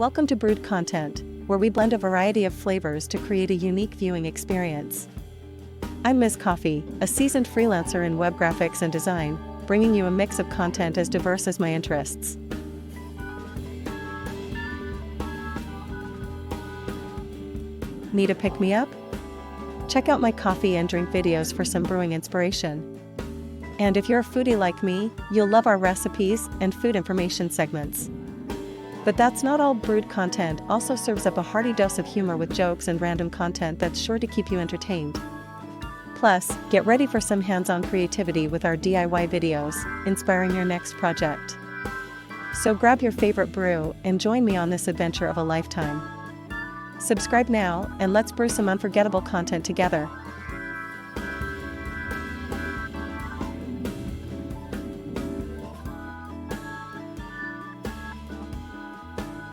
Welcome to Brewed Content, where we blend a variety of flavors to create a unique viewing experience. I'm Ms.Coffee, a seasoned freelancer in web graphics and design, bringing you a mix of content as diverse as my interests. Need a pick-me-up? Check out my coffee and drink videos for some brewing inspiration. And if you're a foodie like me, you'll love our recipes and food information segments. But that's not all. Brewed Content also serves up a hearty dose of humor with jokes and random content that's sure to keep you entertained. Plus, get ready for some hands-on creativity with our DIY videos, inspiring your next project. So grab your favorite brew and join me on this adventure of a lifetime. Subscribe now, and let's brew some unforgettable content together.